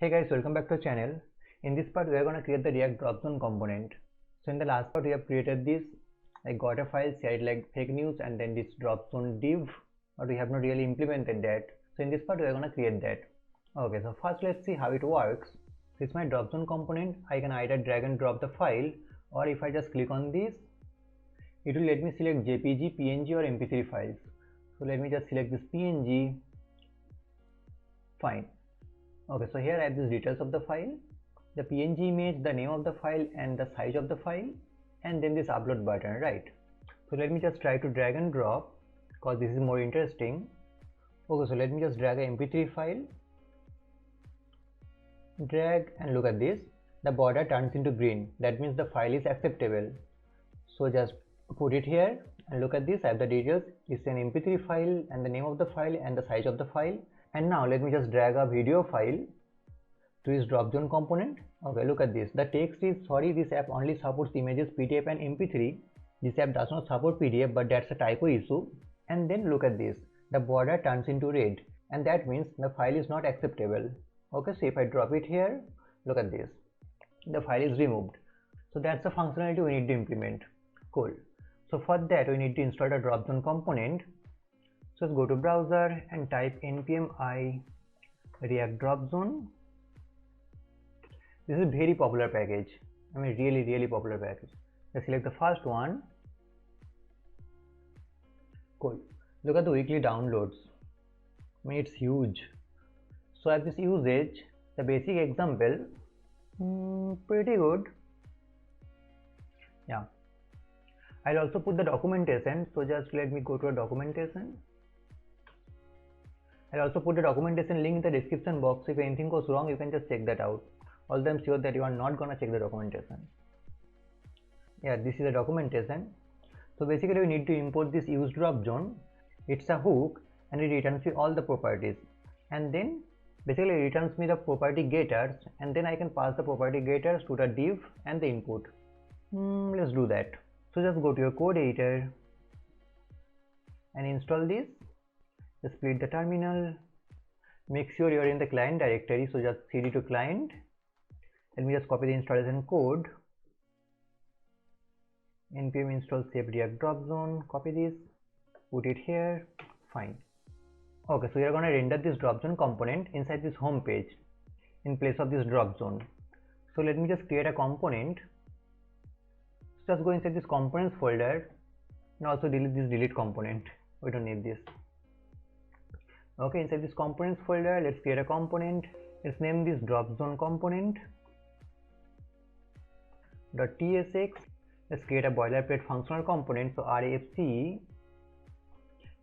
Hey guys, welcome back to the channel. In this part we are going to create the react-dropzone component. So in the last part we have created this. I got a file, shared like fake news, and then this dropzone div, but we have not really implemented that. So in this part we are going to create that. Okay, so first let's see how it works. This is my dropzone component. I can either drag and drop the file, or if I just click on this, it will let me select JPG, PNG or MP3 files. So let me just select this PNG. Fine. Okay, so here I have these details of the file, the PNG image, the name of the file and the size of the file, and then this upload button, right? So let me just try to drag and drop because this is more interesting. Okay, so let me just drag a MP3 file, drag, and look at this. The border turns into green. That means the file is acceptable. So just put it here and look at this. I have the details. It's an MP3 file and the name of the file and the size of the file. And now let me just drag a video file to this dropzone component. Okay, look at this. The text is, sorry, this app only supports images PDF and MP3. This app does not support PDF, but that's a typo issue. And then look at this. The border turns into red, and that means the file is not acceptable. Okay, so if I drop it here, look at this. The file is removed. So that's the functionality we need to implement. Cool. So for that we need to install the dropzone component. So let's go to browser and type npm i react-dropzone. This is a very popular package. I mean really popular package. Let's select the first one. Cool. Look at the weekly downloads. I mean it's huge. So at this usage, the basic example, pretty good. Yeah. I'll also put the documentation. So just let me go to a documentation. I'll also put the documentation link in the description box. If anything goes wrong, you can just check that out. Although I'm sure that you are not gonna check the documentation. Yeah, this is the documentation. So basically we need to import this use dropzone. It's a hook and it returns me all the properties. And then basically it returns me the property getters, and then I can pass the property getters to the div and the input. Let's do that. So just go to your code editor and install this. Just split the terminal. Make sure you're in the client directory. So just cd to client. Let me just copy the installation code. npm install save react-dropzone. Copy this. Put it here. Fine. Okay, so we are going to render this dropzone component inside this home page in place of this dropzone. So let me just create a component. So just go inside this components folder and also delete this delete component. We don't need this. Okay, inside this components folder, let's create a component. Let's name this dropzone component .tsx. Let's create a boilerplate functional component. So RFC.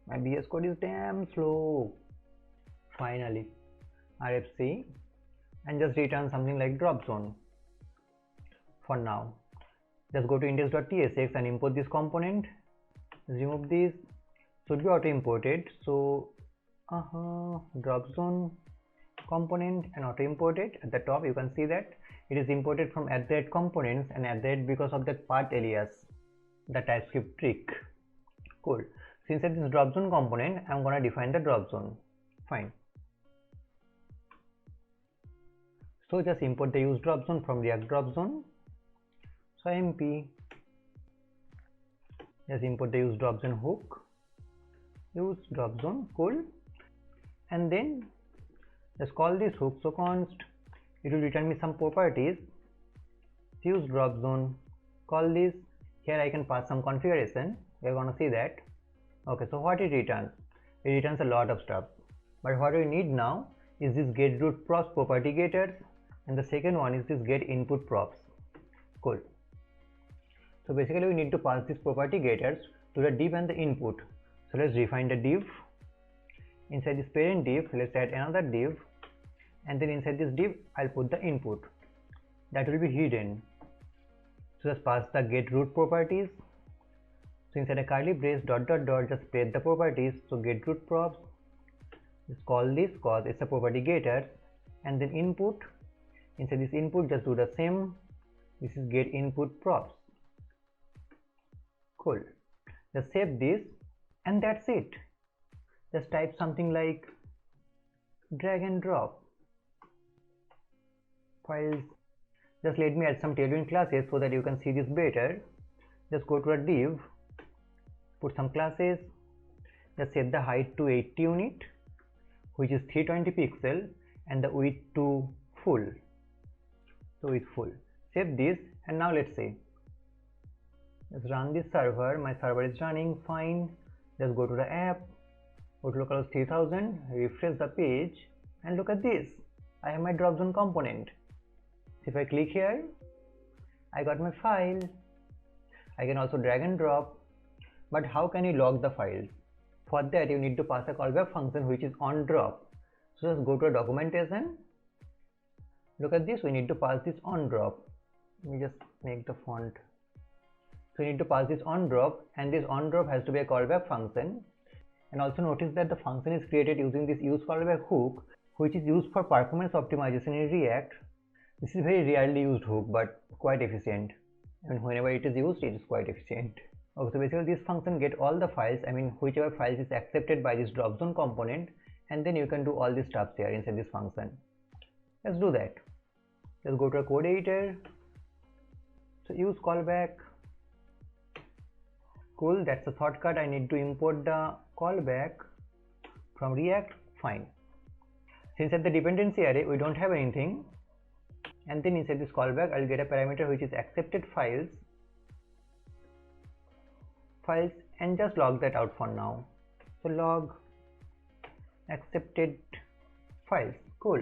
My VS Code is damn slow. Finally, RFC, and just return something like dropzone. For now, just go to index.tsx and import this component. Remove this. Should be auto imported. So dropzone component and auto imported. At the top you can see that it is imported from @components and because of that path alias, the TypeScript trick. Cool. So inside this dropzone component, I'm gonna define the dropzone. Fine. So just import the use dropzone from react-dropzone. So mp. Just import the use dropzone hook. Use dropzone. Cool. And then just call this hook. So const, it will return me some properties. Use dropzone. Call this. Here I can pass some configuration. We're gonna see that. Okay, so what it returns? It returns a lot of stuff. But what we need now is this get root props property getters, and the second one is this get input props. Cool. So basically we need to pass these property getters to the div and the input. So let's define the div. Inside this parent div, let's add another div, and then inside this div I'll put the input. That will be hidden. So just pass the get root properties. So inside a curly brace dot just spread the properties. So get root props. Just call this cause it's a property getter, and then input. Inside this input just do the same. This is get input props. Cool. Just save this, and that's it. Just type something like drag and drop. files. Just let me add some tailwind classes so that you can see this better. Just go to a div, put some classes, just set the height to 80 unit, which is 320 pixel, and the width to full. So it's full. Save this, and now let's see. Let's run this server. My server is running fine. Just go to the app, go to localhost 3000, refresh the page, and look at this. I have my dropzone component. If I click here, I got my file. I can also drag and drop. But how can you log the files? For that, you need to pass a callback function which is onDrop. So just go to a documentation. Look at this. We need to pass this onDrop. Let me just make the font. So you need to pass this onDrop, and this onDrop has to be a callback function. And also notice that the function is created using this useCallback hook, which is used for performance optimization in React. This is very rarely used hook, but quite efficient. I mean, whenever it is used, it is quite efficient. Okay, so basically this function get all the files, I mean whichever files is accepted by this dropzone component, and then you can do all these stuff here inside this function. Let's do that. Let's go to a code editor. So use callback. Cool, that's a shortcut. I need to import the callback from React. Fine. Since at the dependency array we don't have anything, and then inside this callback I'll get a parameter which is accepted files, and just log that out for now. So log accepted files. Cool.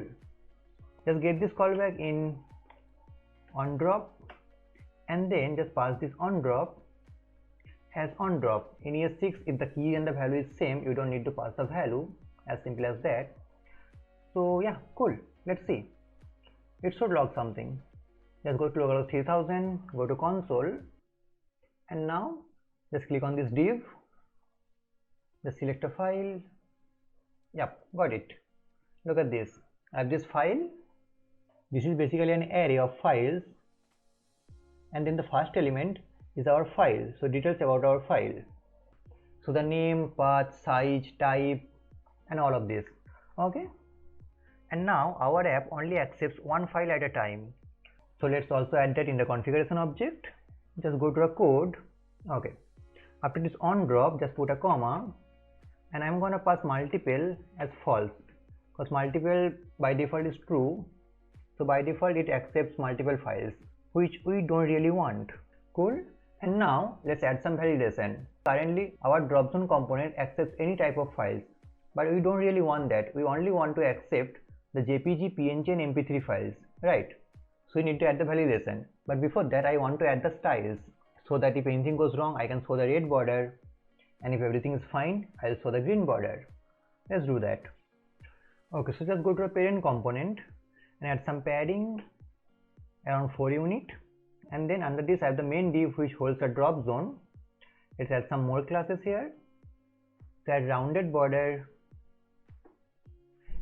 Just get this callback in onDrop, and then just pass this onDrop as onDrop. In ES6, if the key and the value is same, you don't need to pass the value. As simple as that. So yeah, cool. Let's see. It should log something. Just go to localhost 3000, go to console, and now just click on this div. Just select a file. Yep, got it. Look at this. I have this file. This is basically an array of files, and then the first element is our file. So details about our file. So the name, path, size, type, and all of this. Okay. And now our app only accepts one file at a time. So let's also add that in the configuration object. Just go to a code. Okay. After this onDrop, just put a comma, and I'm gonna pass multiple as false, because multiple by default is true. So by default it accepts multiple files, which we don't really want. Cool. And now let's add some validation. Currently our dropzone component accepts any type of files, but we don't really want that. We only want to accept the JPG, PNG, and MP3 files, right? So we need to add the validation. But before that, I want to add the styles, so that if anything goes wrong, I can show the red border, and if everything is fine, I'll show the green border. Let's do that. Okay, so just go to a parent component and add some padding around 4 unit, and then under this I have the main div which holds a drop zone. Let's add some more classes here. So add rounded border,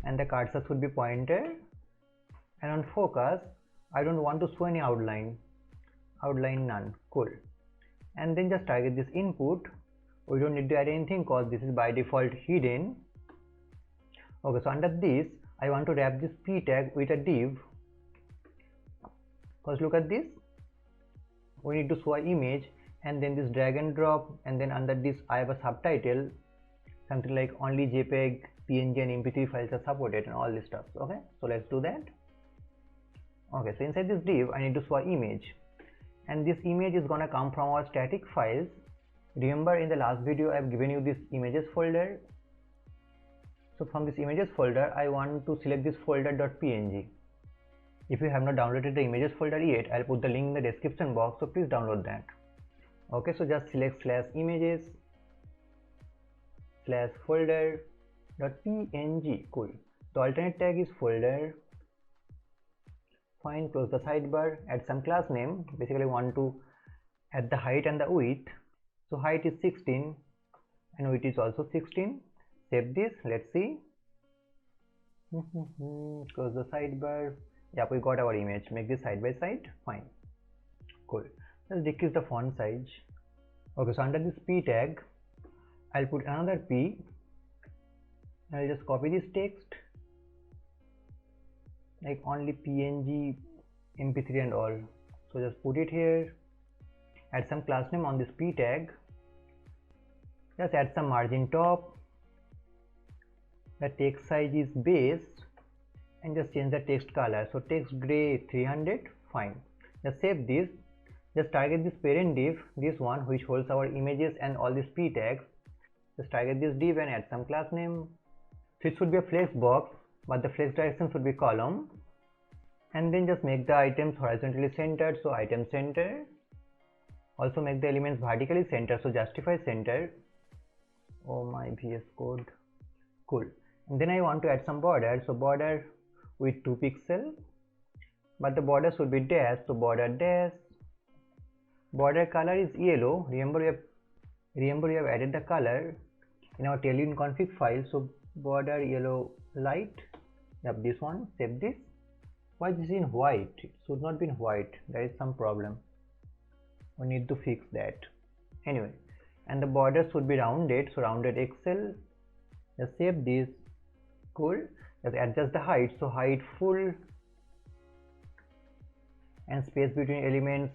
and the cursor should be pointer, and on focus I don't want to show any outline none. Cool. And then just target this input. We don't need to add anything because this is by default hidden. Okay, so under this I want to wrap this p tag with a div, because look at this, we need to show an image, and then this drag and drop, and then under this I have a subtitle, something like only JPEG, PNG, and MP3 files are supported, and all this stuff. Okay, so let's do that. Okay, so inside this div I need to show an image, and this image is gonna come from our static files. Remember in the last video I have given you this images folder. So from this images folder I want to select this folder .png. If you have not downloaded the images folder yet, I'll put the link in the description box, so please download that. Okay, so just select /images /folder .png. Cool. The alternate tag is folder. Fine, close the sidebar, add some class name. Basically I want to add the height and the width. So height is 16 and width is also 16. Save this. Let's see. Close the sidebar. Yeah, we got our image. Make this side by side. Fine. Cool. Let's decrease the font size. Okay, so under this p tag I'll put another p. I'll just copy this text like only PNG mp3 and all. So just put it here, add some class name on this p tag, just add some margin top, the text size is base, and just change the text color. So text gray 300, fine. Just save this. Just target this parent div, this one which holds our images and all these p tags. Just target this div and add some class name. So it should be a flex box, but the flex direction should be column. And then just make the items horizontally centered, so item center. Also make the elements vertically centered, so justify center. Oh my VS Code, cool. And then I want to add some border, so border with 2 pixels, but the border should be dash, so border dash. Border color is yellow. Remember we have added the color in our tailwind config file, so border yellow light. Yep, this one. Save this. Why this is in white? It should not be in white. There is some problem. We need to fix that. Anyway, and the border should be rounded, so rounded XL. Just save this. Cool. Just adjust the height, so height full, and space between elements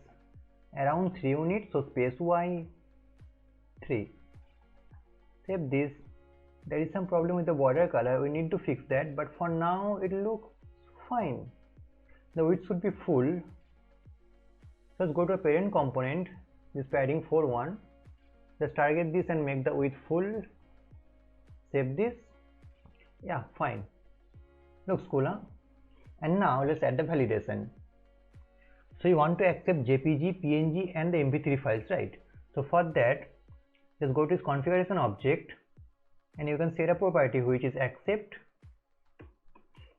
around 3 units, so space Y 3. Save this. There is some problem with the border color, we need to fix that, but for now it looks fine. The width should be full. Just go to a parent component, this padding 4.1. Just target this and make the width full. Save this. Yeah, fine. Looks cool, huh? And now let's add the validation. So you want to accept JPG, PNG and the MP3 files, right? So for that, just go to this configuration object and you can set a property which is accept.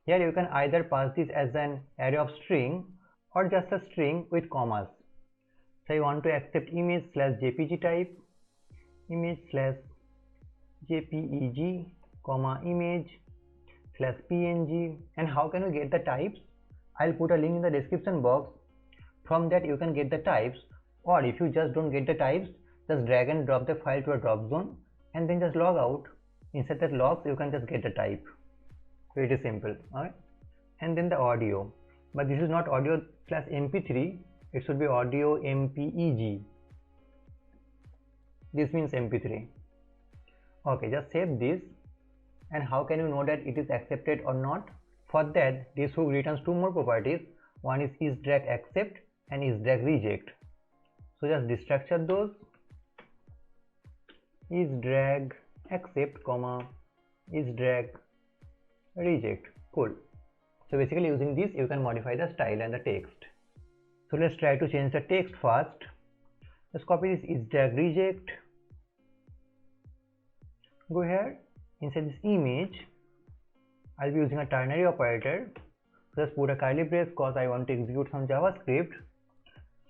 Here you can either pass this as an array of string or just a string with commas. So you want to accept image slash JPG type, image slash JPEG, comma image slash PNG. And how can you get the types? I'll put a link in the description box. From that you can get the types, or if you just don't get the types, just drag and drop the file to a drop zone and then just log out. Inside that logs you can just get the type. Pretty simple. Alright. And then the audio, but this is not audio slash mp3, it should be audio mpeg. This means mp3. Okay, just save this. And how can you know that it is accepted or not? For that, this hook returns 2 more properties. One is isDrag accept and isDrag reject. So just destructure those. IsDrag accept, comma isDrag reject. Cool. So basically using this you can modify the style and the text. So let's try to change the text first. Let's copy this isDrag reject. Go here. Inside this image, I'll be using a ternary operator. Just put a curly brace because I want to execute some JavaScript.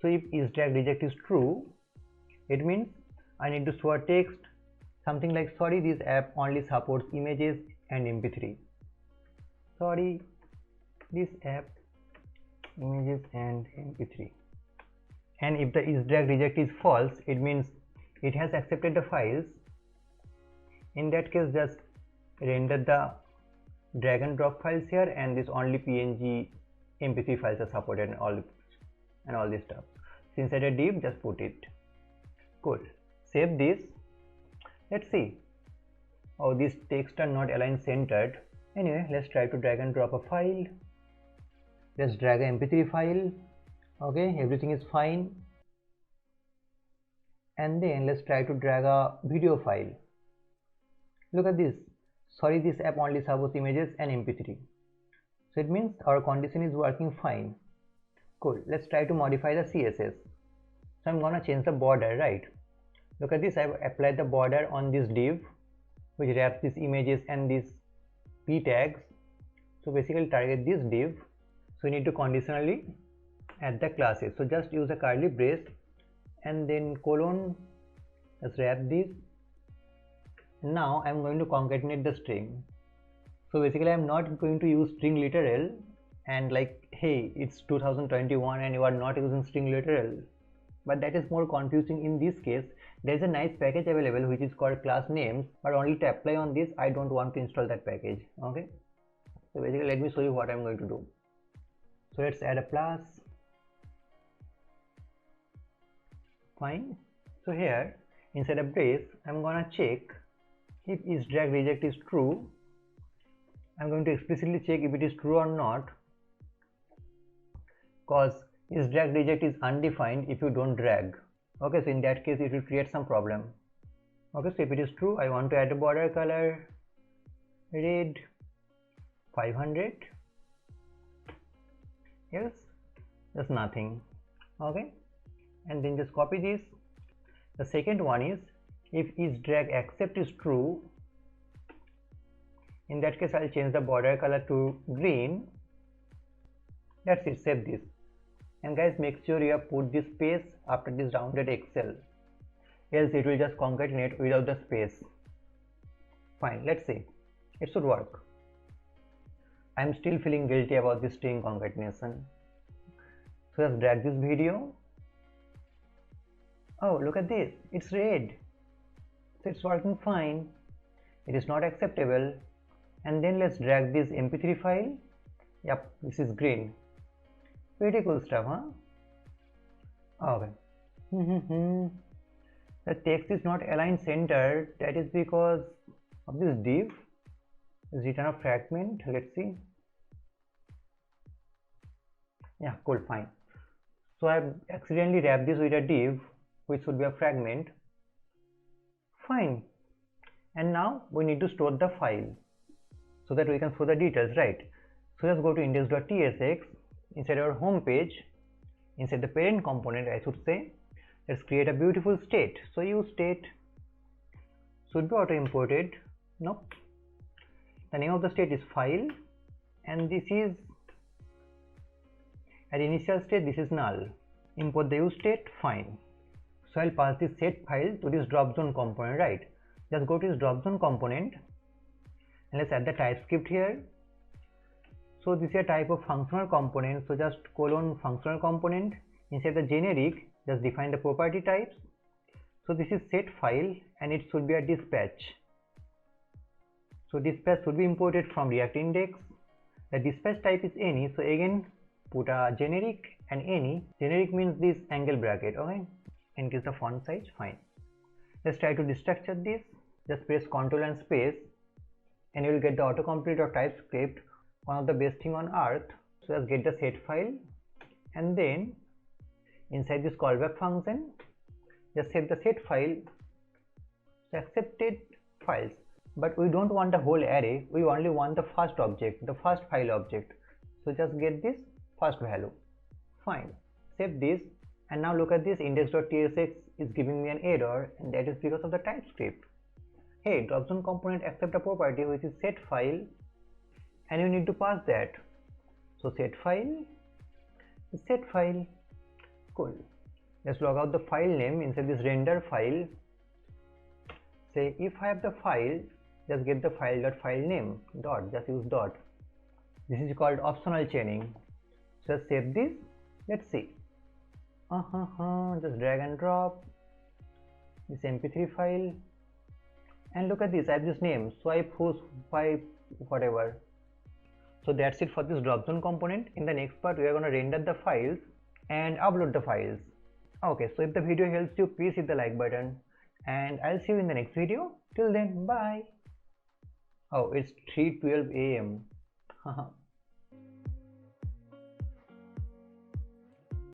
So if isDrag reject is true, it means I need to show a text, something like, sorry, this app only supports images and mp3. Sorry, this app images and mp3. And if the isDrag reject is false, it means it has accepted the files. In that case, just render the drag and drop files here, and this only PNG mp3 files are supported and all this stuff. So inside a div, just put it. Cool. Save this. Let's see. Oh, these text are not aligned centered. Anyway, let's try to drag and drop a file. Let's drag a mp3 file. Okay, everything is fine. And then let's try to drag a video file. Look at this. Sorry, this app only supports images and mp3. So it means our condition is working fine. Cool. Let's try to modify the CSS. So I'm gonna change the border, right? Look at this. I've applied the border on this div which wraps these images and these p tags. So basically target this div. So we need to conditionally add the classes. So just use a curly brace and then colon. Let's wrap this. Now I'm going to concatenate the string. So basically I'm not going to use string literal and like, hey, it's 2021 and you are not using string literal. But that is more confusing in this case. There is a nice package available which is called class names, but only to apply on this I don't want to install that package. Okay. So basically let me show you what I'm going to do. So let's add a plus. Fine. So here inside a brace I'm gonna check if is drag reject is true. I'm going to explicitly check if it is true or not, cause is drag reject is undefined if you don't drag. Okay, so in that case it will create some problem. Okay, so if it is true, I want to add a border color red 500. Yes, just nothing. Okay, and then just copy this. The second one is if is drag accept is true. In that case I'll change the border color to green. That's it, save this. And guys, make sure you have put this space after this rounded excel, else it will just concatenate without the space. Fine, let's see. It should work. I'm still feeling guilty about this string concatenation. So let's drag this video. Oh, look at this, it's red. So it's working fine. It is not acceptable. And then let's drag this mp3 file. Yep, this is green. Pretty cool stuff, huh? Okay. The text is not aligned center. That is because of this div. Is written a fragment. Let's see. Yeah, cool, fine. So I've accidentally wrapped this with a div, which should be a fragment. Fine. And now we need to store the file so that we can show the details, right? So just go to index.tsx. Inside our home page, inside the parent component, I should say, let's create a beautiful state. So use state should be auto imported. Nope. The name of the state is file, and this is at initial state, this is null. Import the use state. Fine. So I'll pass this set file to this dropzone component, right? Just go to this dropzone component and let's add the TypeScript here. So this is a type of functional component, so just colon functional component. Inside the generic, just define the property types. So this is set file and it should be a dispatch. So dispatch should be imported from React index. The dispatch type is any, so again put a generic and any. Generic means this angle bracket, okay? Increase the font size, fine. Let's try to destructure this. Just press Ctrl and space and you will get the autocomplete of TypeScript, one of the best thing on earth. So just get the set file and then inside this callback function just set the set file to accepted files, but we don't want the whole array, we only want the first object, the first file object. So just get this first value. Fine, save this, and now look at this, index.tsx is giving me an error, and that is because of the TypeScript. Hey, dropzone component accept a property which is set file, and you need to pass that. So set file is set file. Cool. Let's log out the file name inside this render file. Say if I have the file, just get the file.file name dot, just use dot. This is called optional chaining. So just save this. Let's see. Just drag and drop this mp3 file, and look at this, I have this name, swipe, who, swipe, whatever. So that's it for this dropzone component. In the next part we are going to render the files and upload the files. Okay, so if the video helps you, please hit the like button, and I'll see you in the next video. Till then, bye. Oh, it's 3:12 AM.